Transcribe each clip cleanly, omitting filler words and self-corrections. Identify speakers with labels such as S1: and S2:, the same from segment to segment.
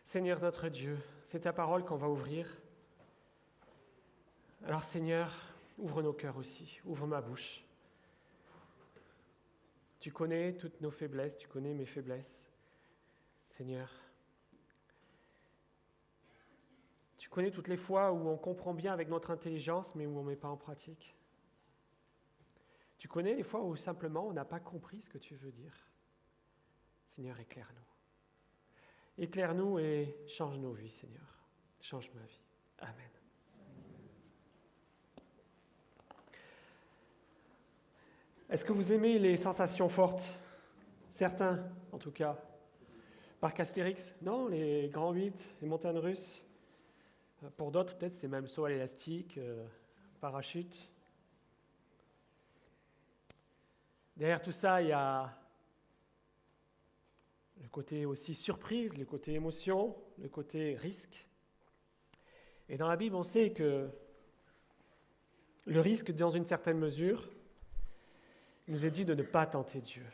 S1: Seigneur notre Dieu, c'est ta parole qu'on va ouvrir. Alors Seigneur, ouvre nos cœurs aussi, ouvre ma bouche. Tu connais toutes nos faiblesses, tu connais mes faiblesses. Seigneur, tu connais toutes les fois où on comprend bien avec notre intelligence, mais où on ne met pas en pratique. Tu connais les fois où simplement on n'a pas compris ce que tu veux dire. Seigneur, éclaire-nous. Éclaire-nous et change nos vies, Seigneur. Change ma vie. Amen. Est-ce que vous aimez les sensations fortes? Certains, en tout cas. Parc Astérix? Non, les grands 8, les montagnes russes. Pour d'autres, peut-être, c'est même saut à l'élastique, parachute. Derrière tout ça, il y a le côté aussi surprise, le côté émotion, le côté risque. Et dans la Bible, on sait que le risque, dans une certaine mesure, il nous est dit de ne pas tenter Dieu.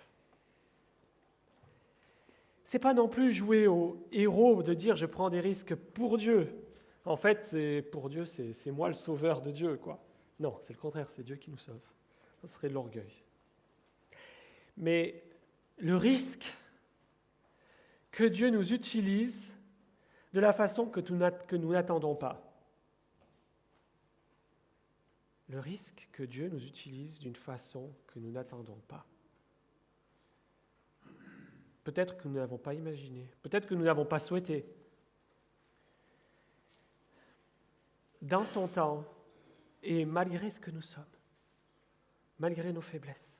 S1: C'est pas non plus jouer au héros de dire je prends des risques pour Dieu. En fait, pour Dieu, c'est moi le sauveur de Dieu, quoi. Non, c'est le contraire, c'est Dieu qui nous sauve. Ça serait de l'orgueil. Mais le risque que Dieu nous utilise de la façon que nous n'attendons pas. Le risque que Dieu nous utilise d'une façon que nous n'attendons pas. Peut-être que nous n'avons pas imaginé, peut-être que nous n'avons pas souhaité. Dans son temps, et malgré ce que nous sommes, malgré nos faiblesses.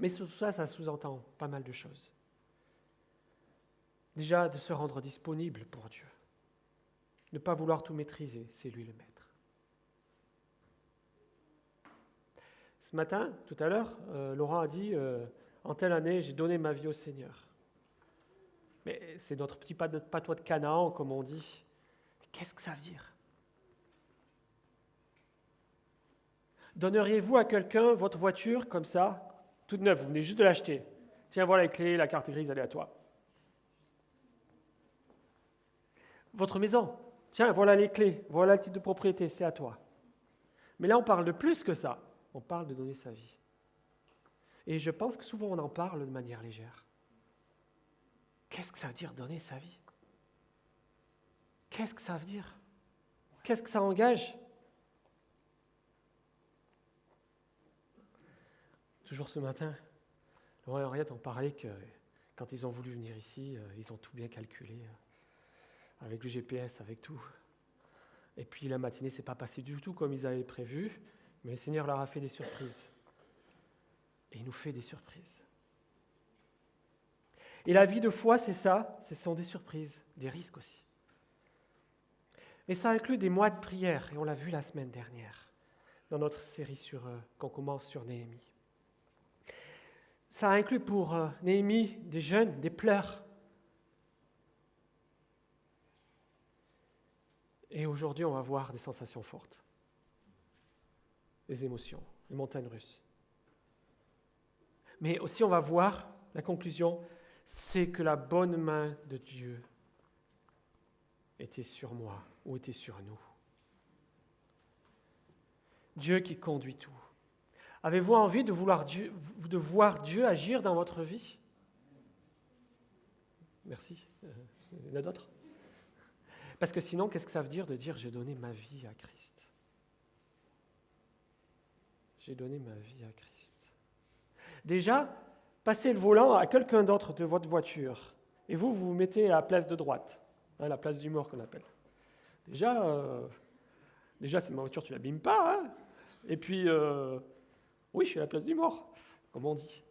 S1: Mais tout ça, ça sous-entend pas mal de choses. Déjà, de se rendre disponible pour Dieu. Ne pas vouloir tout maîtriser, c'est lui le maître. Ce matin, tout à l'heure, Laurent a dit en telle année, j'ai donné ma vie au Seigneur. Mais c'est notre petit patois de Canaan, comme on dit. Qu'est-ce que ça veut dire? Donneriez-vous à quelqu'un votre voiture comme ça, toute neuve, vous venez juste de l'acheter. Tiens, voilà les clés, la carte grise, elle est à toi. Votre maison, tiens, voilà les clés, voilà le titre de propriété, c'est à toi. Mais là, on parle de plus que ça. On parle de donner sa vie. Et je pense que souvent, on en parle de manière légère. Qu'est-ce que ça veut dire donner sa vie? Qu'est-ce que ça veut dire? Qu'est-ce que ça engage? Toujours ce matin, Laurent et Henriette ont parlé que quand ils ont voulu venir ici, ils ont tout bien calculé, avec le GPS, avec tout. Et puis la matinée ne s'est pas passée du tout comme ils avaient prévu, mais le Seigneur leur a fait des surprises. Et il nous fait des surprises. Et la vie de foi, c'est ça, ce sont des surprises, des risques aussi. Mais ça inclut des mois de prière, et on l'a vu la semaine dernière, dans notre série qu'on commence sur Néhémie. Ça inclut pour Néhémie des jeûnes, des pleurs. Et aujourd'hui, on va voir des sensations fortes, des émotions, les montagnes russes. Mais aussi, on va voir, la conclusion, c'est que la bonne main de Dieu était sur moi ou était sur nous. Dieu qui conduit tout. Avez-vous envie de voir Dieu agir dans votre vie? Merci. Il y en a d'autres? Parce que sinon, qu'est-ce que ça veut dire de dire « j'ai donné ma vie à Christ ». J'ai donné ma vie à Christ. Déjà, passez le volant à quelqu'un d'autre de votre voiture et vous vous mettez à la place de droite, la place du mort qu'on appelle. Déjà c'est ma voiture, tu ne l'abîmes pas. Hein, et puis, oui, je suis à la place du mort, comme on dit.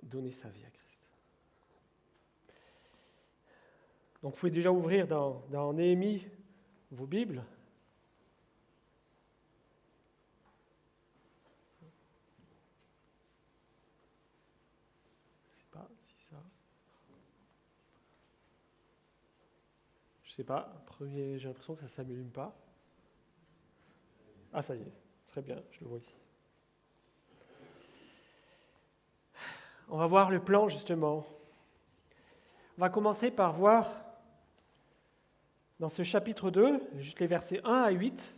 S1: Donner sa vie à Christ. Donc, vous pouvez déjà ouvrir dans Néhémie vos Bibles. Je sais pas, j'ai l'impression que ça ne s'allume pas. Ah, ça y est, très bien, je le vois ici. On va voir le plan, justement. On va commencer par voir, dans ce chapitre 2, juste les versets 1 à 8,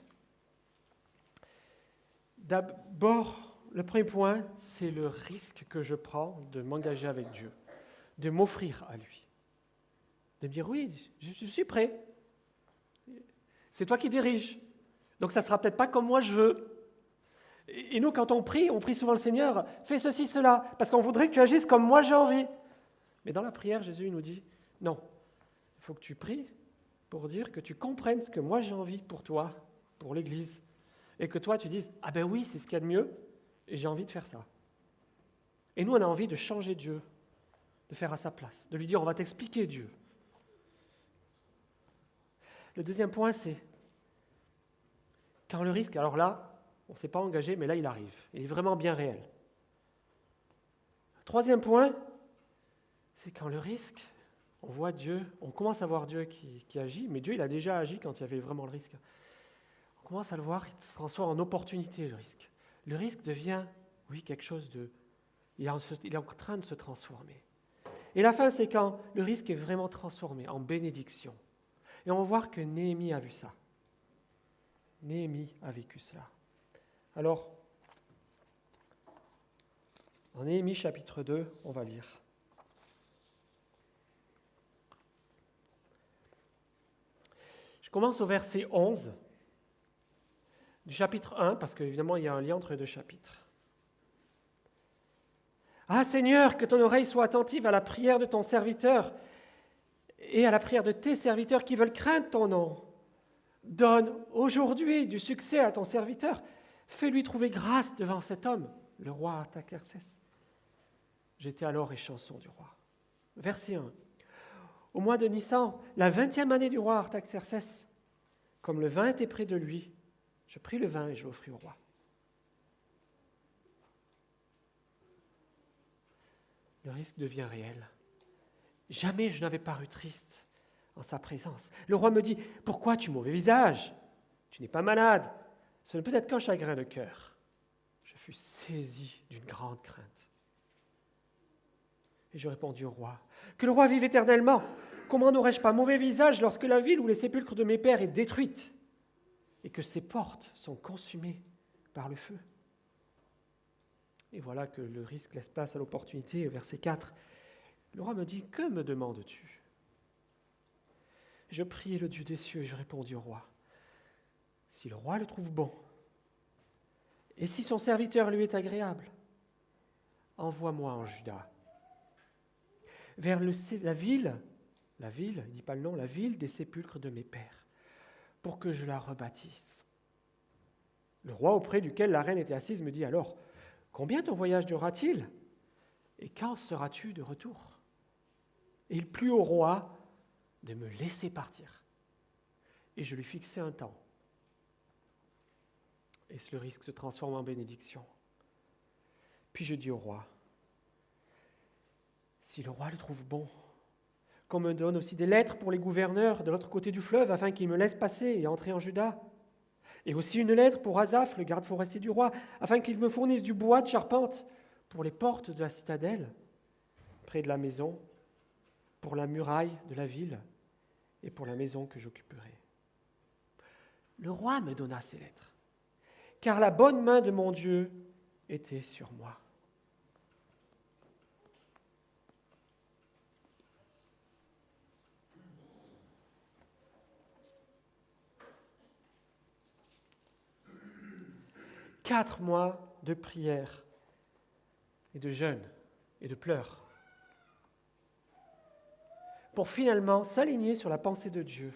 S1: d'abord, le premier point, c'est le risque que je prends de m'engager avec Dieu, de m'offrir à lui, de me dire, oui, je suis prêt. C'est toi qui diriges. Donc ça ne sera peut-être pas comme moi je veux. Et nous, quand on prie souvent le Seigneur, fais ceci, cela, parce qu'on voudrait que tu agisses comme moi j'ai envie. Mais dans la prière, Jésus nous dit, non, il faut que tu pries pour dire que tu comprennes ce que moi j'ai envie pour toi, pour l'Église, et que toi tu dises, ah ben oui, c'est ce qu'il y a de mieux, et j'ai envie de faire ça. Et nous, on a envie de changer Dieu, de faire à sa place, de lui dire, on va t'expliquer Dieu. Le deuxième point, c'est quand le risque, alors là, on ne s'est pas engagé, mais là, il arrive. Il est vraiment bien réel. Troisième point, c'est quand le risque, on voit Dieu, on commence à voir Dieu qui agit, mais Dieu, il a déjà agi quand il y avait vraiment le risque. On commence à le voir, il se transforme en opportunité, le risque. Le risque devient, oui, quelque chose de... Il est en train de se transformer. Et la fin, c'est quand le risque est vraiment transformé en bénédiction. Et on va voir que Néhémie a vu ça. Néhémie a vécu cela. Alors, dans Néhémie chapitre 2, on va lire. Je commence au verset 11 du chapitre 1, parce qu'évidemment, il y a un lien entre les deux chapitres. « Ah Seigneur, que ton oreille soit attentive à la prière de ton serviteur et à la prière de tes serviteurs qui veulent craindre ton nom. Donne aujourd'hui du succès à ton serviteur. Fais-lui trouver grâce devant cet homme, le roi Artaxerxès. » J'étais alors échanson du roi. Verset 1. Au mois de Nissan, la 20e année du roi Artaxerxès, comme le vin était près de lui, je pris le vin et je l'offris au roi. Le risque devient réel. Jamais je n'avais paru triste en sa présence. Le roi me dit, « Pourquoi tu mauvais visage? Tu n'es pas malade. Ce ne peut être qu'un chagrin de cœur. » Je fus saisi d'une grande crainte. Et je répondis au roi, « Que le roi vive éternellement! Comment n'aurais-je pas mauvais visage lorsque la ville où les sépulcres de mes pères est détruite et que ses portes sont consumées par le feu? » Et voilà que le risque laisse place à l'opportunité. Verset 4, le roi me dit, « Que me demandes-tu » Je priai le Dieu des cieux et je répondis au roi, « Si le roi le trouve bon, et si son serviteur lui est agréable, envoie-moi en Juda, vers la ville, il ne dit pas le nom, la ville des sépulcres de mes pères, pour que je la rebâtisse. » Le roi auprès duquel la reine était assise me dit alors, « Combien ton voyage durera-t-il? Et quand seras-tu de retour ?» Et il plut au roi de me laisser partir. Et je lui fixai un temps. Et le risque se transforme en bénédiction. Puis je dis au roi, « Si le roi le trouve bon, qu'on me donne aussi des lettres pour les gouverneurs de l'autre côté du fleuve, afin qu'ils me laissent passer et entrer en Juda. Et aussi une lettre pour Asaph, le garde forestier du roi, afin qu'il me fournisse du bois de charpente pour les portes de la citadelle, près de la maison, pour la muraille de la ville et pour la maison que j'occuperai. » Le roi me donna ces lettres, car la bonne main de mon Dieu était sur moi. « 4 mois de prière et de jeûne et de pleurs pour finalement s'aligner sur la pensée de Dieu,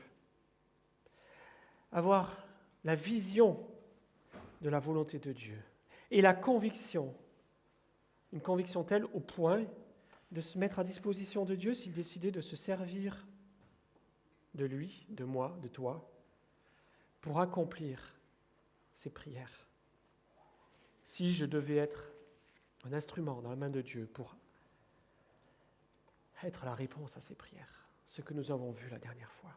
S1: avoir la vision de la volonté de Dieu et la conviction, une conviction telle au point de se mettre à disposition de Dieu s'il décidait de se servir de lui, de moi, de toi, pour accomplir ses prières. Si je devais être un instrument dans la main de Dieu pour être la réponse à ses prières, ce que nous avons vu la dernière fois.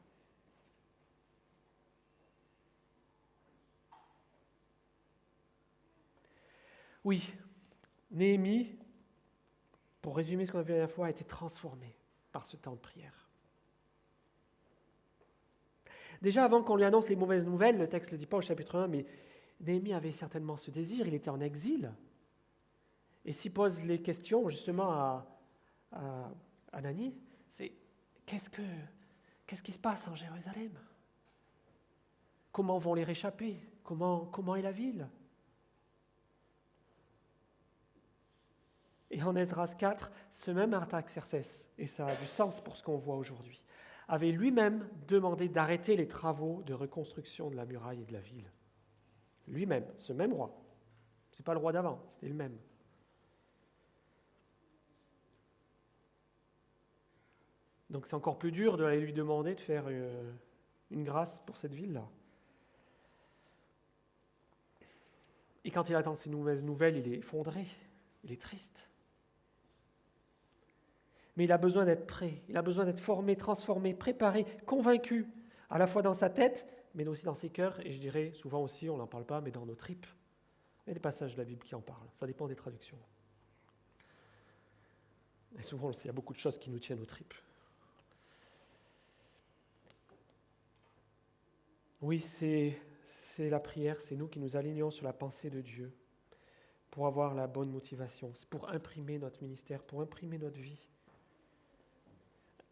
S1: Oui, Néhémie pour résumer ce qu'on a vu la dernière fois, a été transformé par ce temps de prière. Déjà, avant qu'on lui annonce les mauvaises nouvelles, le texte ne le dit pas au chapitre 1, mais Néhémie avait certainement ce désir, il était en exil, et s'il pose les questions justement à Anani, c'est qu'est-ce qui se passe en Jérusalem? Comment vont les réchapper? Comment est la ville? Et en Esdras 4, ce même Artaxerxès, et ça a du sens pour ce qu'on voit aujourd'hui, avait lui-même demandé d'arrêter les travaux de reconstruction de la muraille et de la ville. Lui-même, ce même roi. Ce n'est pas le roi d'avant, c'était le même. Donc c'est encore plus dur d'aller lui demander de faire une grâce pour cette ville-là. Et quand il attend ces mauvaises nouvelles, il est effondré, il est triste. Mais il a besoin d'être prêt, il a besoin d'être formé, transformé, préparé, convaincu, à la fois dans sa tête, mais aussi dans ses cœurs, et je dirais souvent aussi, on n'en parle pas, mais dans nos tripes. Il y a des passages de la Bible qui en parlent, ça dépend des traductions. Et souvent, on le sait, il y a beaucoup de choses qui nous tiennent aux tripes. Oui, c'est la prière, c'est nous qui nous alignons sur la pensée de Dieu pour avoir la bonne motivation, c'est pour imprimer notre ministère, pour imprimer notre vie.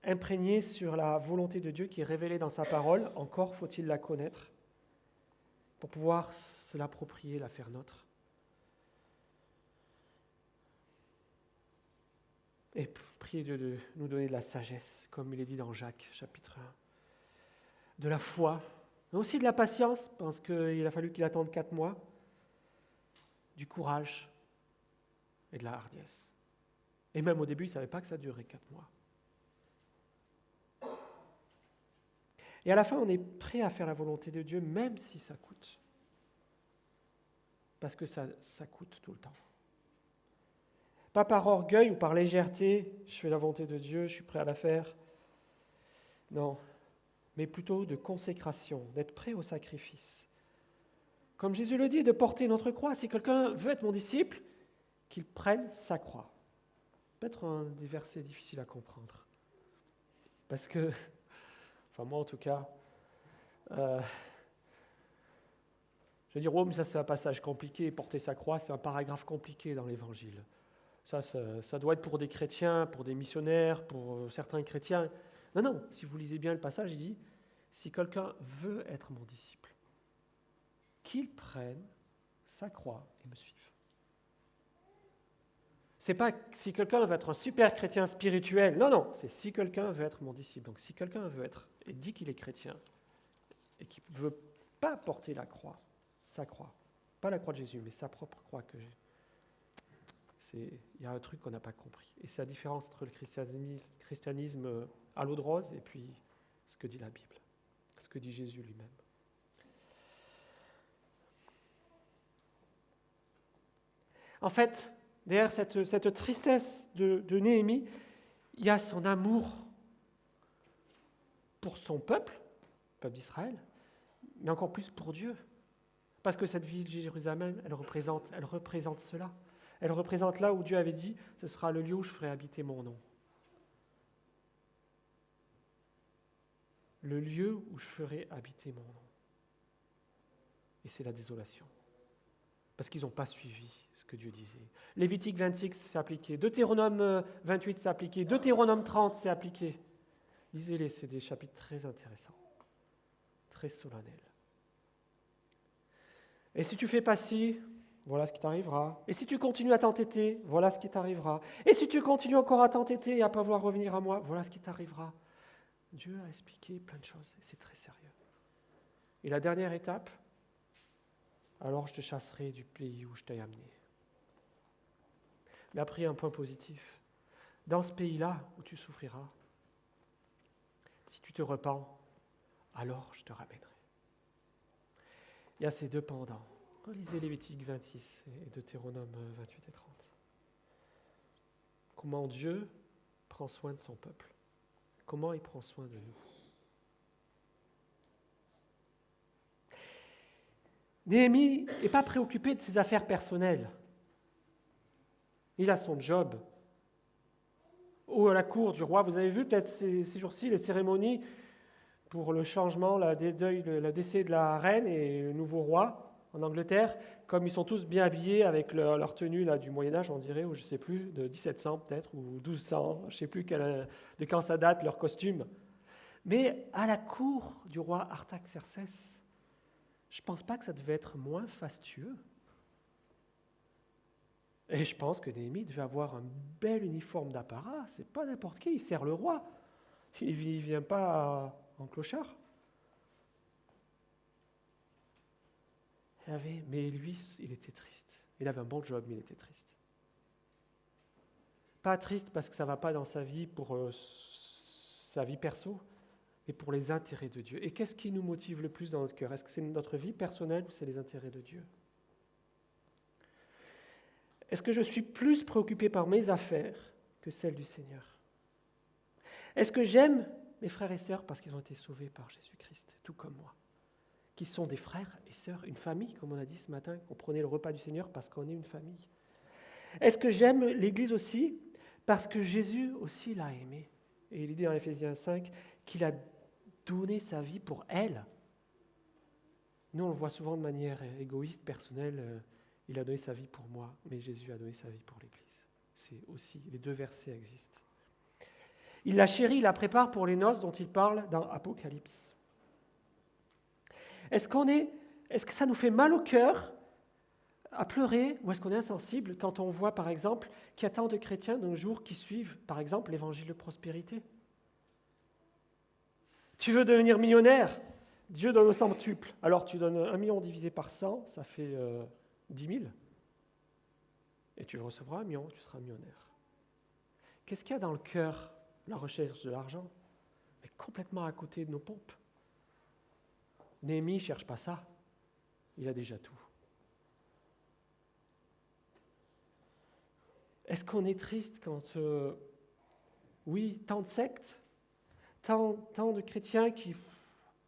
S1: Imprégné sur la volonté de Dieu qui est révélée dans sa parole, encore faut-il la connaître pour pouvoir se l'approprier, la faire nôtre. Et prier Dieu de nous donner de la sagesse, comme il est dit dans Jacques, chapitre 1. De la foi, mais aussi de la patience, parce qu'il a fallu qu'il attende 4 mois, du courage et de la hardiesse. Et même au début, il ne savait pas que ça durerait 4 mois. Et à la fin, on est prêt à faire la volonté de Dieu, même si ça coûte. Parce que ça coûte tout le temps. Pas par orgueil ou par légèreté, je fais la volonté de Dieu, je suis prêt à la faire. Non, mais plutôt de consécration, d'être prêt au sacrifice. Comme Jésus le dit, de porter notre croix. Si quelqu'un veut être mon disciple, qu'il prenne sa croix. Peut-être un des versets difficiles à comprendre. Parce que, enfin moi en tout cas, je vais dire, oh mais ça c'est un passage compliqué, porter sa croix, c'est un paragraphe compliqué dans l'Évangile. Ça doit être pour des chrétiens, pour des missionnaires, pour certains chrétiens. Non, si vous lisez bien le passage, il dit, si quelqu'un veut être mon disciple, qu'il prenne sa croix et me suive. C'est pas si quelqu'un veut être un super chrétien spirituel, non, c'est si quelqu'un veut être mon disciple. Donc si quelqu'un veut être, et dit qu'il est chrétien, et qu'il ne veut pas porter la croix, sa croix, pas la croix de Jésus, mais sa propre croix que j'ai, il y a un truc qu'on n'a pas compris. Et c'est la différence entre le christianisme à l'eau de rose et puis ce que dit la Bible, ce que dit Jésus lui-même. En fait, derrière cette tristesse de Néhémie, il y a son amour pour son peuple, le peuple d'Israël, mais encore plus pour Dieu. Parce que cette ville de Jérusalem, elle représente cela. Elle représente là où Dieu avait dit, ce sera le lieu où je ferai habiter mon nom. Le lieu où je ferai habiter mon nom. Et c'est la désolation. Parce qu'ils n'ont pas suivi ce que Dieu disait. Lévitique 26 s'est appliqué, Deutéronome 28 s'est appliqué, Deutéronome 30 s'est appliqué. Lisez-les, c'est des chapitres très intéressants, très solennels. Et si tu ne fais pas ci, voilà ce qui t'arrivera. Et si tu continues à t'entêter, voilà ce qui t'arrivera. Et si tu continues encore à t'entêter et à ne pas vouloir revenir à moi, voilà ce qui t'arrivera. Dieu a expliqué plein de choses et c'est très sérieux. Et la dernière étape, alors je te chasserai du pays où je t'ai amené. Mais après, un point positif. Dans ce pays-là où tu souffriras, si tu te repens, alors je te ramènerai. Il y a ces deux pendants. Relisez Lévitique 26 et Deutéronome 28 et 30. Comment Dieu prend soin de son peuple. Comment il prend soin de nous. Néhémie n'est pas préoccupé de ses affaires personnelles. Il a son job. à la cour du roi. Vous avez vu peut-être ces jours-ci les cérémonies pour le changement, le décès de la reine et le nouveau roi en Angleterre, comme ils sont tous bien habillés avec leur tenue là, du Moyen-Âge, on dirait, ou je ne sais plus, de 1700 peut-être, ou 1200, je ne sais plus de quand ça date, leur costume. Mais à la cour du roi Artaxerxès, je ne pense pas que ça devait être moins fastueux. Et je pense que Néhémie devait avoir un bel uniforme d'apparat. C'est pas n'importe qui, il sert le roi. Il ne vient pas en clochard. Mais lui, il était triste. Il avait un bon job, mais il était triste. Pas triste parce que ça ne va pas dans sa vie pour sa vie perso, mais pour les intérêts de Dieu. Et qu'est-ce qui nous motive le plus dans notre cœur? Est-ce que c'est notre vie personnelle ou c'est les intérêts de Dieu? Est-ce que je suis plus préoccupé par mes affaires que celles du Seigneur? Est-ce que j'aime mes frères et sœurs parce qu'ils ont été sauvés par Jésus-Christ, tout comme moi, qui sont des frères et sœurs, une famille, comme on a dit ce matin, qu'on prenait le repas du Seigneur parce qu'on est une famille? Est-ce que j'aime l'Église aussi parce que Jésus aussi l'a aimée? Et il dit dans Éphésiens 5 qu'il a donné sa vie pour elle. Nous, on le voit souvent de manière égoïste, personnelle. Il a donné sa vie pour moi, mais Jésus a donné sa vie pour l'Église. C'est aussi, les deux versets existent. Il la chérit, il la prépare pour les noces dont il parle dans Apocalypse. Est-ce que ça nous fait mal au cœur à pleurer, ou est-ce qu'on est insensible quand on voit, par exemple, qu'il y a tant de chrétiens dans nos jours qui suivent, par exemple, l'évangile de prospérité? Tu veux devenir millionnaire? Dieu donne au centuple. Alors tu donnes 1 million divisé par 100, ça fait 10 000. Et tu recevras 1 million, tu seras millionnaire. Qu'est-ce qu'il y a dans le cœur? La recherche de l'argent, mais complètement à côté de nos pompes. Néhémie ne cherche pas ça. Il a déjà tout. Est-ce qu'on est triste quand, oui, tant de sectes, tant de chrétiens qui,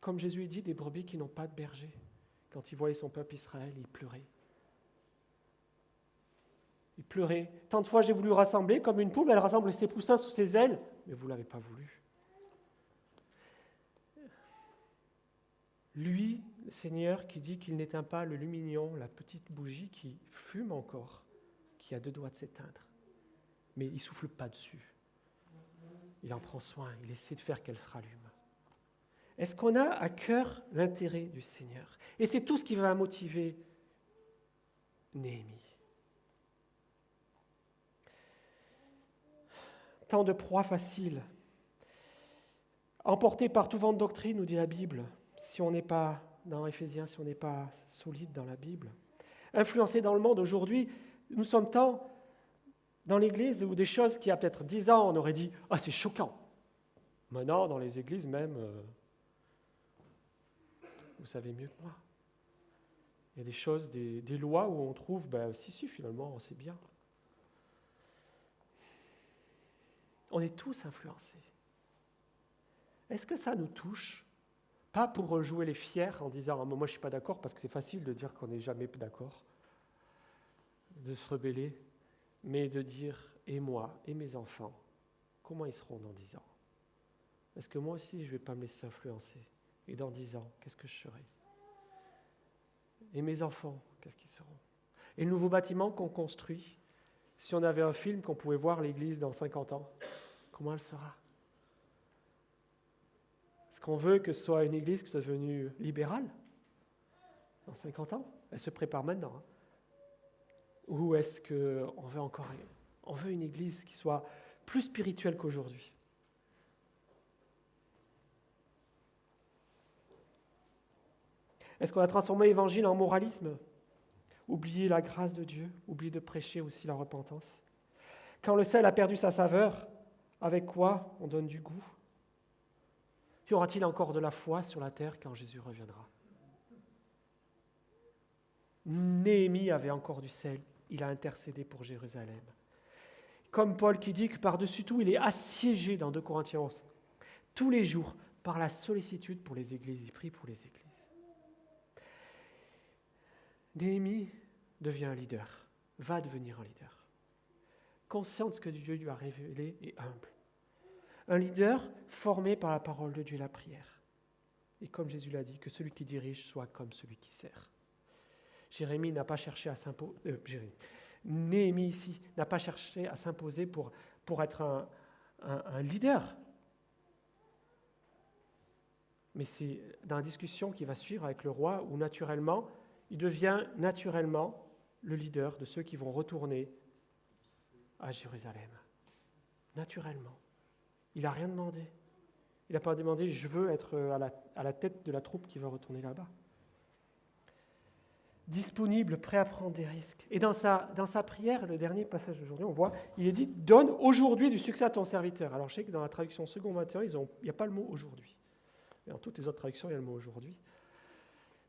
S1: comme Jésus dit, des brebis qui n'ont pas de berger. Quand il voyait son peuple Israël, il pleurait. Il pleurait. Tant de fois j'ai voulu rassembler, comme une poule, elle rassemble ses poussins sous ses ailes, mais vous ne l'avez pas voulu. Lui, le Seigneur, qui dit qu'il n'éteint pas le lumignon, la petite bougie qui fume encore, qui a 2 doigts de s'éteindre. Mais il ne souffle pas dessus. Il en prend soin, il essaie de faire qu'elle se rallume. Est-ce qu'on a à cœur l'intérêt du Seigneur? Et c'est tout ce qui va motiver Néhémie. Tant de proies faciles. Emporté par tout vent de doctrine, nous dit la Bible, si on n'est pas dans Éphésiens, si on n'est pas solide dans la Bible. Influencé dans le monde aujourd'hui, nous sommes tant dans l'Église où des choses qui, il y a peut-être 10 ans, on aurait dit « Ah, c'est choquant ». Maintenant, dans les églises même, vous savez mieux que moi. Il y a des choses, des lois où on trouve « Si, finalement, c'est bien ». On est tous influencés. Est-ce que ça nous touche? Pas pour jouer les fiers en disant « Moi, je ne suis pas d'accord », parce que c'est facile de dire qu'on n'est jamais d'accord, de se rebeller, mais de dire « Et moi, et mes enfants, comment ils seront dans 10 ans? Est-ce que moi aussi, je ne vais pas me laisser influencer? Et dans 10 ans, qu'est-ce que je serai? Et mes enfants, qu'est-ce qu'ils seront? » Et le nouveau bâtiment qu'on construit, si on avait un film qu'on pouvait voir l'Église dans 50 ans, comment elle sera? Est-ce qu'on veut que ce soit une Église qui soit devenue libérale dans 50 ans? Elle se prépare maintenant. Hein. Ou est-ce qu'on veut une Église qui soit plus spirituelle qu'aujourd'hui? Est-ce qu'on a transformé l'Évangile en moralisme? Oublier la grâce de Dieu, oublier de prêcher aussi la repentance. Quand le sel a perdu sa saveur, avec quoi on donne du goût? Y aura-t-il encore de la foi sur la terre quand Jésus reviendra? Néhémie avait encore du sel, il a intercédé pour Jérusalem. Comme Paul qui dit que par-dessus tout, il est assiégé dans 2 Corinthiens 11, tous les jours, par la sollicitude pour les églises, il prie pour les églises. Néhémie devient un leader, va devenir un leader. Conscient de ce que Dieu lui a révélé et humble. Un leader formé par la parole de Dieu et la prière. Et comme Jésus l'a dit, que celui qui dirige soit comme celui qui sert. Jérémie n'a pas cherché à s'imposer. Néhémie ici n'a pas cherché à s'imposer pour être un leader. Mais c'est dans la discussion qui va suivre avec le roi où naturellement, il devient naturellement le leader de ceux qui vont retourner à Jérusalem. Naturellement. Il n'a rien demandé. Il n'a pas demandé « je veux être à la tête de la troupe qui va retourner là-bas ». Disponible, prêt à prendre des risques. Et dans sa prière, le dernier passage d'aujourd'hui, on voit, il est dit « donne aujourd'hui du succès à ton serviteur ». Alors je sais que dans la traduction second 21, il n'y a pas le mot « aujourd'hui ». Dans toutes les autres traductions, il y a le mot « aujourd'hui ».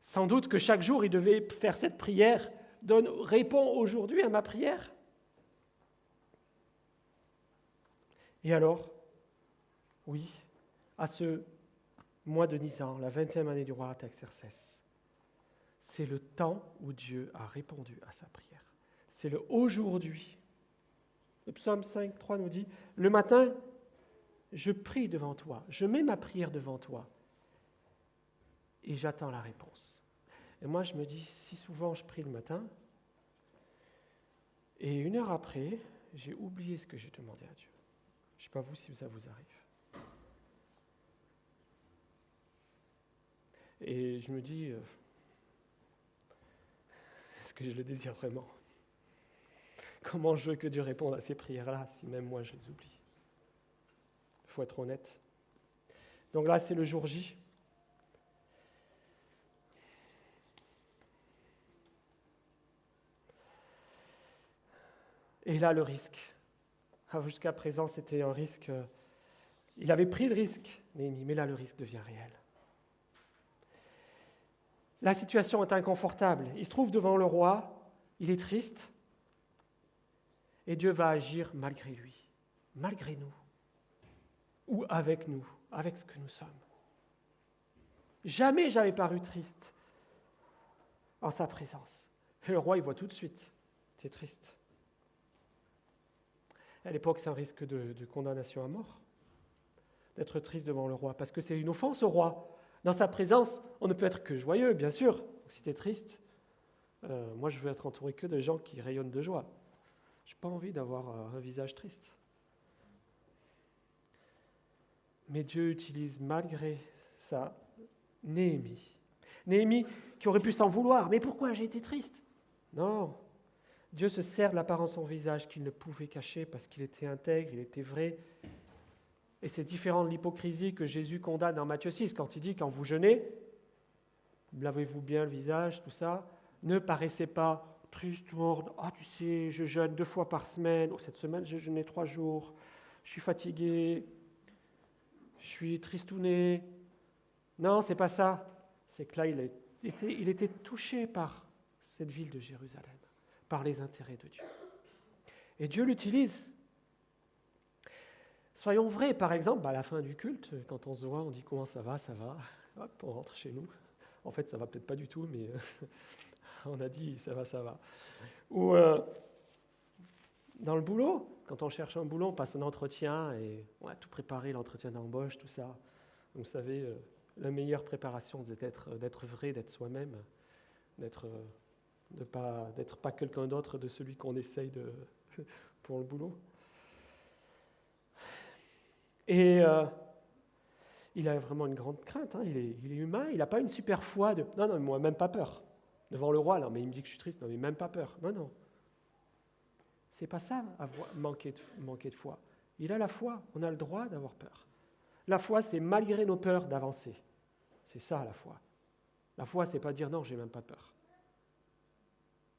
S1: Sans doute que chaque jour, il devait faire cette prière « réponds aujourd'hui à ma prière ». Et alors, oui, à ce mois de Nisan, la 20e année du roi Artaxerxès, c'est le temps où Dieu a répondu à sa prière. C'est le aujourd'hui. Le psaume 5, 3 nous dit « Le matin, je prie devant toi, je mets ma prière devant toi et j'attends la réponse. » Et moi, je me dis, si souvent je prie le matin, et 1 heure après, j'ai oublié ce que j'ai demandé à Dieu. Je ne sais pas vous si ça vous arrive. Et je me dis, est-ce que je le désire vraiment ? Comment je veux que Dieu réponde à ces prières-là, si même moi je les oublie ? Il faut être honnête. Donc là, c'est le jour J. Et là, le risque. Jusqu'à présent, c'était un risque. Il avait pris le risque, Néhémie, mais là, le risque devient réel. La situation est inconfortable. Il se trouve devant le roi, il est triste, et Dieu va agir malgré lui, malgré nous, ou avec nous, avec ce que nous sommes. Jamais j'avais paru triste en sa présence. Et le roi, il voit tout de suite, tu es triste. À l'époque, c'est un risque de condamnation à mort, d'être triste devant le roi, parce que c'est une offense au roi. Dans sa présence, on ne peut être que joyeux, bien sûr. Donc, si tu es triste, moi je veux être entouré que de gens qui rayonnent de joie. Je n'ai pas envie d'avoir un visage triste. Mais Dieu utilise malgré ça Néhémie. Néhémie qui aurait pu s'en vouloir. Mais pourquoi j'ai été triste ? Non. Dieu se sert de l'apparence de son visage qu'il ne pouvait cacher parce qu'il était intègre, il était vrai. Et c'est différent de l'hypocrisie que Jésus condamne dans Matthieu 6, quand il dit, quand vous jeûnez, lavez-vous bien le visage, tout ça, ne paraissez pas triste, morne, tu sais, je jeûne 2 fois par semaine, cette semaine j'ai jeûné 3 jours, je suis fatigué, je suis tristouné. Non, c'est pas ça. C'est que là, il était touché par cette ville de Jérusalem, par les intérêts de Dieu. Et Dieu l'utilise. Soyons vrais, par exemple, à la fin du culte, quand on se voit, on dit comment ça va, hop, on rentre chez nous. En fait, ça va peut-être pas du tout, mais on a dit ça va. Ou dans le boulot, quand on cherche un boulot, on passe un entretien et on a tout préparé, l'entretien d'embauche, tout ça. Vous savez, la meilleure préparation, c'est d'être vrai, d'être soi-même, d'être pas quelqu'un d'autre de celui qu'on essaye pour le boulot. Et il a vraiment une grande crainte, il est humain, il n'a pas une super foi de « non, moi, même pas peur ». Devant le roi, non, mais il me dit que je suis triste, non, mais même pas peur. Non. C'est pas ça, manquer de foi. Il a la foi, on a le droit d'avoir peur. La foi, c'est malgré nos peurs d'avancer. C'est ça, la foi. La foi, c'est pas dire « non, j'ai même pas peur ».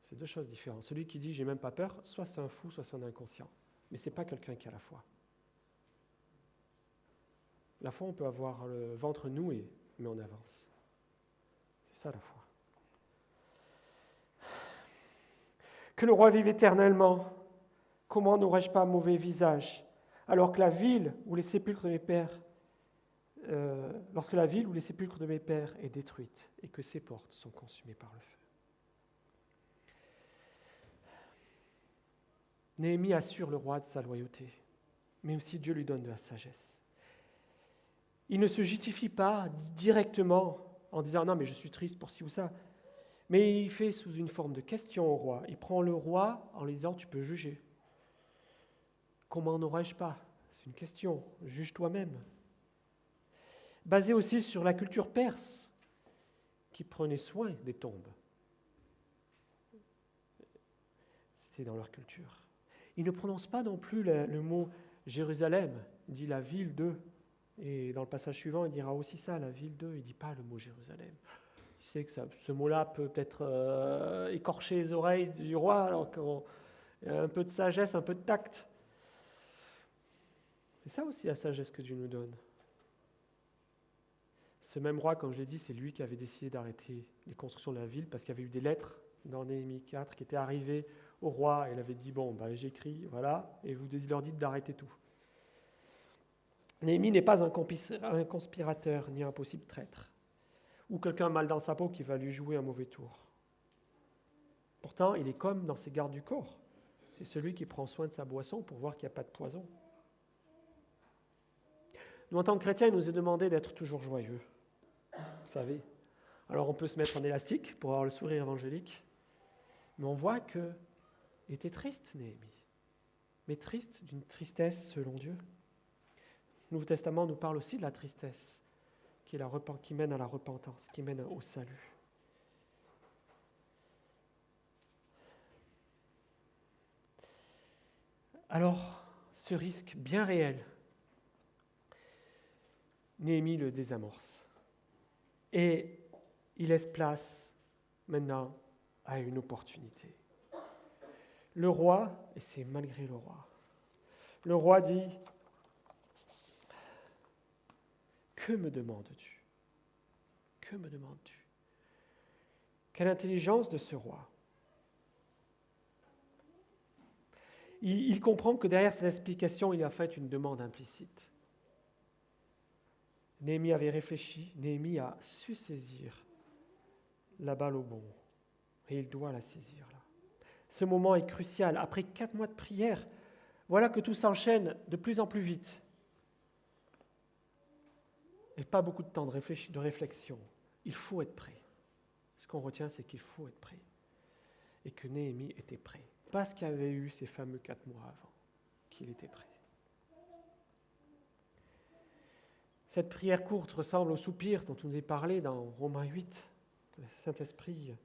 S1: C'est 2 choses différentes. Celui qui dit « j'ai même pas peur », soit c'est un fou, soit c'est un inconscient. Mais c'est pas quelqu'un qui a la foi. La foi, on peut avoir le ventre noué, mais on avance. C'est ça la foi. Que le roi vive éternellement. Comment n'aurais-je pas un mauvais visage, alors que la ville où les sépulcres de mes pères, lorsque la ville où les sépulcres de mes pères est détruite et que ses portes sont consumées par le feu. Néhémie assure le roi de sa loyauté, mais aussi Dieu lui donne de la sagesse. Il ne se justifie pas directement en disant « Non, mais je suis triste pour ci ou ça ». Mais il fait sous une forme de question au roi. Il prend le roi en lui disant « Tu peux juger ». Comment n'aurais-je pas? C'est une question. Juge toi-même. Basé aussi sur la culture perse, qui prenait soin des tombes. C'était dans leur culture. Il ne prononce pas non plus le mot Jérusalem, il dit la ville de. Et dans le passage suivant, il dira aussi ça, la ville de. Il ne dit pas le mot Jérusalem. Il sait que ce mot-là peut peut-être écorcher les oreilles du roi, donc un peu de sagesse, un peu de tact. C'est ça aussi la sagesse que Dieu nous donne. Ce même roi, comme je l'ai dit, c'est lui qui avait décidé d'arrêter les constructions de la ville parce qu'il y avait eu des lettres dans Néhémie 4 qui étaient arrivées au roi et il avait dit « Bon, j'écris, voilà, et vous leur dites d'arrêter tout. » Néhémie n'est pas un conspirateur ni un possible traître ou quelqu'un mal dans sa peau qui va lui jouer un mauvais tour. Pourtant, il est comme dans ses gardes du corps. C'est celui qui prend soin de sa boisson pour voir qu'il n'y a pas de poison. Nous, en tant que chrétiens, il nous est demandé d'être toujours joyeux. Vous savez. Alors, on peut se mettre en élastique pour avoir le sourire évangélique, mais on voit qu'il était triste, Néhémie. Mais triste d'une tristesse selon Dieu. Le Nouveau Testament nous parle aussi de la tristesse qui mène à la repentance, qui mène au salut. Alors, ce risque bien réel, Néhémie le désamorce. Et il laisse place maintenant à une opportunité. Le roi, et c'est malgré le roi dit « Que me demandes-tu? Que me demandes-tu » Quelle intelligence de ce roi. Il comprend que derrière cette explication, il a fait une demande implicite. Néhémie avait réfléchi, Néhémie a su saisir la balle au bon, et il doit la saisir là. Ce moment est crucial. Après 4 mois de prière, voilà que tout s'enchaîne de plus en plus vite. Et pas beaucoup de temps de réflexion. Il faut être prêt. Ce qu'on retient, c'est qu'il faut être prêt. Et que Néhémie était prêt. Parce qu'il y avait eu ces fameux 4 mois avant qu'il était prêt. Cette prière courte ressemble au soupir dont on nous est parlé dans Romains 8, que le Saint-Esprit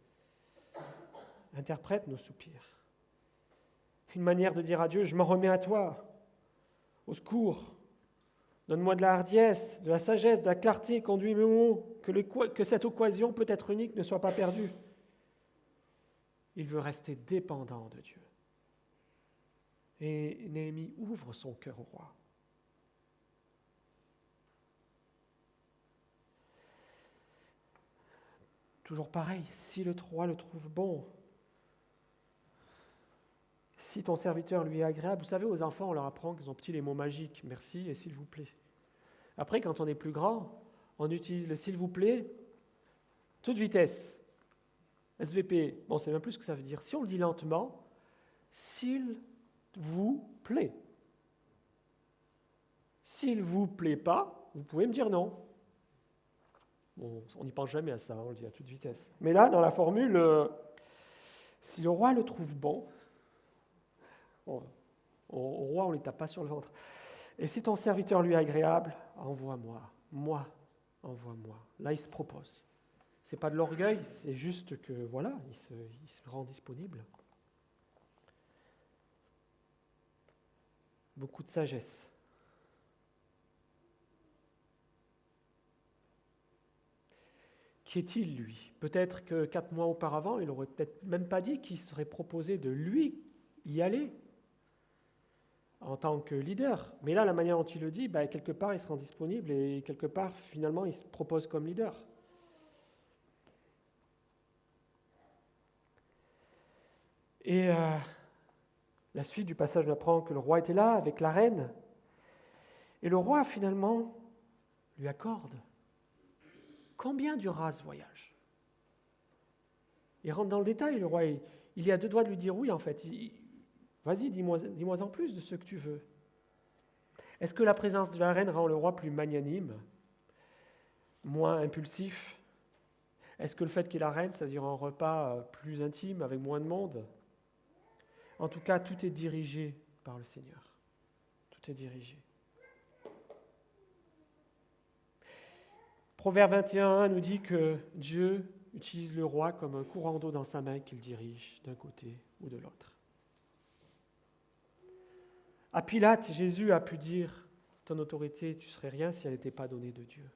S1: interprète nos soupirs. Une manière de dire à Dieu, je m'en remets à toi, au secours, donne-moi de la hardiesse, de la sagesse, de la clarté, conduis-moi, que cette occasion peut-être unique ne soit pas perdue. Il veut rester dépendant de Dieu. Et Néhémie ouvre son cœur au roi. Toujours pareil, si le roi le trouve bon, si ton serviteur lui est agréable, vous savez, aux enfants, on leur apprend qu'ils ont petit les mots magiques, merci et s'il vous plaît. Après, quand on est plus grand, on utilise le s'il vous plaît, toute vitesse, SVP, bon, c'est même plus ce que ça veut dire. Si on le dit lentement, s'il vous plaît. S'il vous plaît pas, vous pouvez me dire non. Bon, on n'y pense jamais à ça, on le dit à toute vitesse. Mais là, dans la formule, si le roi le trouve bon, au roi, on ne les tape pas sur le ventre. Et si ton serviteur lui est agréable, envoie-moi. Envoie-moi. Là, il se propose. Ce n'est pas de l'orgueil, c'est juste que, voilà, il se rend disponible. Beaucoup de sagesse. Qui est-il, lui? Peut-être que 4 mois auparavant, il n'aurait peut-être même pas dit qu'il serait proposé de lui y aller en tant que leader. Mais là, la manière dont il le dit, quelque part, il se rend disponible et quelque part, finalement, il se propose comme leader. Et la suite du passage nous apprend que le roi était là avec la reine. Et le roi, finalement, lui accorde. Combien durera ce voyage? Il rentre dans le détail, le roi. Il est à 2 doigts de lui dire oui, en fait. Vas-y, dis-moi en plus de ce que tu veux. Est-ce que la présence de la reine rend le roi plus magnanime? moins impulsif? Est-ce que le fait qu'il arrête, c'est-à-dire un repas plus intime, avec moins de monde? En tout cas, tout est dirigé par le Seigneur. Tout est dirigé. Proverbe 21 nous dit que Dieu utilise le roi comme un courant d'eau dans sa main qu'il dirige d'un côté ou de l'autre. À Pilate, Jésus a pu dire « Ton autorité, tu ne serais rien si elle n'était pas donnée de Dieu ».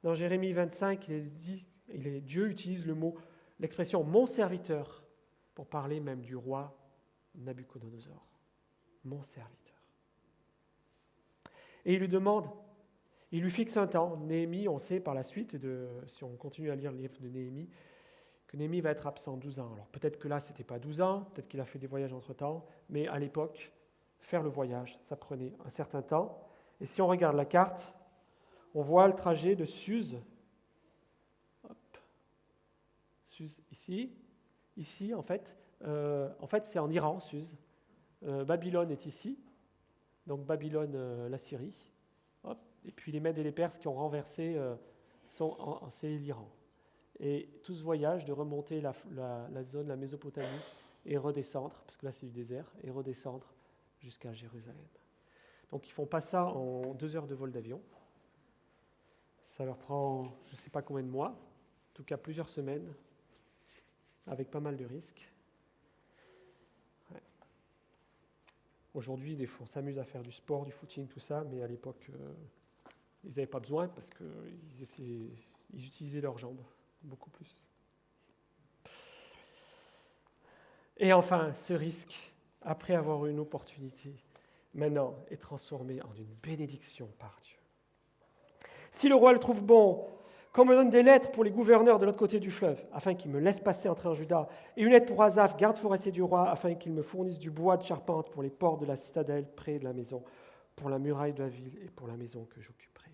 S1: Dans Jérémie 25, Dieu utilise l'expression « mon serviteur » pour parler même du roi Nabuchodonosor. Mon serviteur. Et il lui demande, il lui fixe un temps. Néhémie, on sait par la suite, si on continue à lire le livre de Néhémie, que Néhémie va être absent 12 ans. Alors peut-être que là, ce n'était pas 12 ans, peut-être qu'il a fait des voyages entre-temps, mais à l'époque, faire le voyage, ça prenait un certain temps. Et si on regarde la carte, on voit le trajet de Suse. Hop. Suse ici en fait c'est en Iran, Suse. Babylone est ici, donc Babylone, la Syrie. Hop. Et puis les Mèdes et les Perses qui ont renversé, c'est l'Iran. Et tout ce voyage de remonter la zone, la Mésopotamie, et redescendre, parce que là c'est du désert, et redescendre jusqu'à Jérusalem. Donc ils font pas ça en 2 heures de vol d'avion. Ça leur prend, je ne sais pas combien de mois, en tout cas plusieurs semaines, avec pas mal de risques. Ouais. Aujourd'hui, des fois, on s'amuse à faire du sport, du footing, tout ça, mais à l'époque, ils n'avaient pas besoin parce qu'ils utilisaient leurs jambes beaucoup plus. Et enfin, ce risque, après avoir eu une opportunité, maintenant est transformé en une bénédiction par Dieu. Si le roi le trouve bon, qu'on me donne des lettres pour les gouverneurs de l'autre côté du fleuve, afin qu'ils me laissent passer entrer en Juda, et une lettre pour Asaph, garde forestier du roi, afin qu'il me fournisse du bois de charpente pour les portes de la citadelle près de la maison, pour la muraille de la ville et pour la maison que j'occuperai.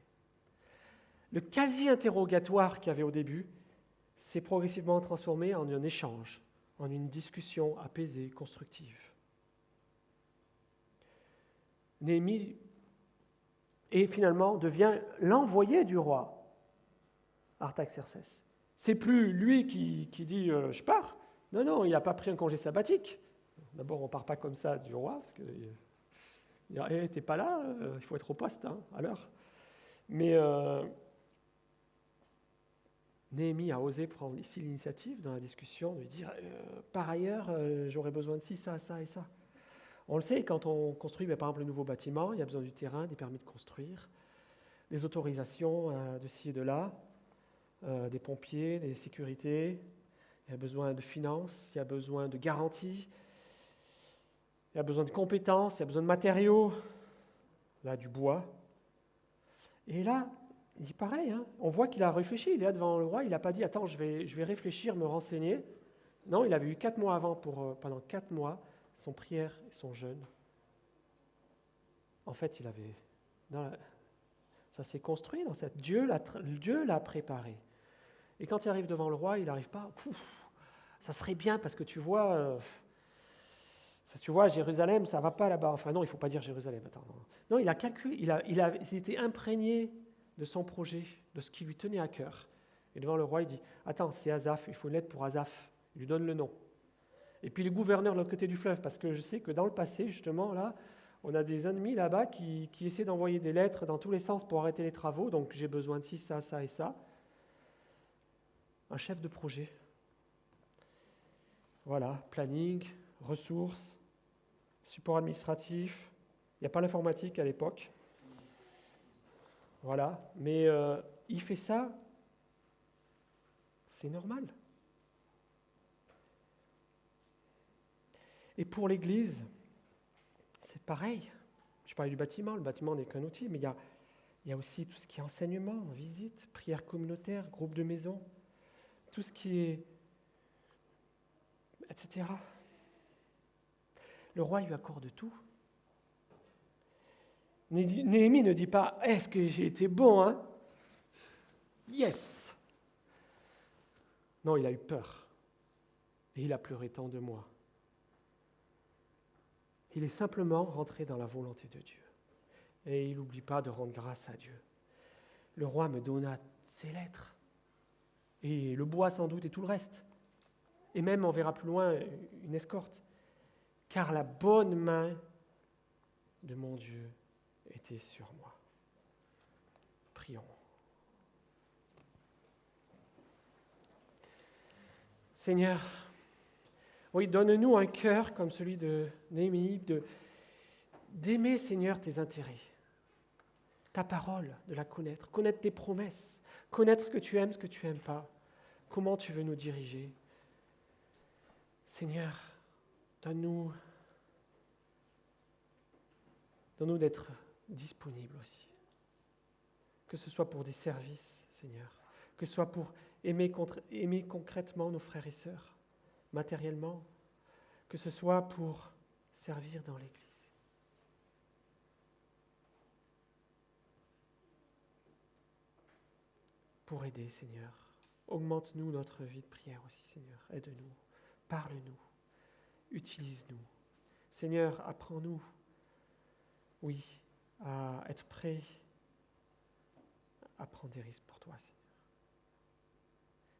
S1: Le quasi-interrogatoire qu'il y avait au début s'est progressivement transformé en un échange, en une discussion apaisée, constructive. Néhémie et finalement devient l'envoyé du roi, Artaxerxès. C'est plus lui qui dit je pars. Non, il n'a pas pris un congé sabbatique. D'abord, on ne part pas comme ça du roi, parce que il dit t'es pas là, il faut être au poste à l'heure. Mais Néhémie a osé prendre ici l'initiative dans la discussion, de lui dire par ailleurs, j'aurais besoin de ci, ça, ça et ça. On le sait, quand on construit par exemple un nouveau bâtiment, il y a besoin du terrain, des permis de construire, des autorisations de ci et de là, des pompiers, des sécurités, il y a besoin de finances, il y a besoin de garanties, il y a besoin de compétences, il y a besoin de matériaux, là du bois. Et là, il dit pareil, on voit qu'il a réfléchi, il est là devant le roi, il n'a pas dit « Attends, je vais réfléchir, me renseigner ». Non, il avait eu 4 mois avant, pendant 4 mois, son prière et son jeûne. En fait, ça s'est construit dans cette... Dieu l'a préparé. Et quand il arrive devant le roi, il n'arrive pas... ça serait bien parce que tu vois, Jérusalem, ça ne va pas là-bas. Enfin non, il ne faut pas dire Jérusalem. Attends, non, il a calculé, il était imprégné de son projet, de ce qui lui tenait à cœur. Et devant le roi, il dit, attends, c'est Asaph, il faut une lettre pour Asaph. Il lui donne le nom. Et puis les gouverneurs de l'autre côté du fleuve, parce que je sais que dans le passé, justement, là, on a des ennemis là-bas qui essaient d'envoyer des lettres dans tous les sens pour arrêter les travaux, donc j'ai besoin de ci, ça, ça et ça. Un chef de projet. Voilà, planning, ressources, support administratif. Il n'y a pas l'informatique à l'époque. Voilà, mais il fait ça, c'est normal. Et pour l'Église, c'est pareil. Je parlais du bâtiment, le bâtiment n'est qu'un outil, mais il y a aussi tout ce qui est enseignement, visite, prière communautaire, groupe de maison, tout ce qui est... etc. Le roi lui accorde tout. Néhémie ne dit pas « Est-ce que j'ai été bon, Yes !» Non, il a eu peur. Et il a pleuré tant de moi. Il est simplement rentré dans la volonté de Dieu. Et il n'oublie pas de rendre grâce à Dieu. le roi me donna ses lettres, et le bois sans doute et tout le reste. Et même, on verra plus loin, une escorte. Car la bonne main de mon Dieu était sur moi. Prions. Seigneur, oui, donne-nous un cœur comme celui de Néhémie, d'aimer, Seigneur, tes intérêts, ta parole, de la connaître tes promesses, connaître ce que tu aimes, ce que tu n'aimes pas, comment tu veux nous diriger. Seigneur, donne-nous d'être disponibles aussi, que ce soit pour des services, Seigneur, que ce soit pour aimer concrètement nos frères et sœurs, matériellement, que ce soit pour servir dans l'Église. Pour aider, Seigneur. Augmente-nous notre vie de prière aussi, Seigneur. Aide-nous, parle-nous, utilise-nous. Seigneur, apprends-nous, oui, à être prêts à prendre des risques pour toi, Seigneur.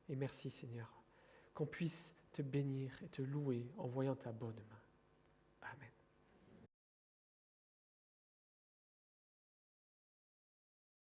S1: Et merci, Seigneur, qu'on puisse te bénir et te louer en voyant ta bonne main.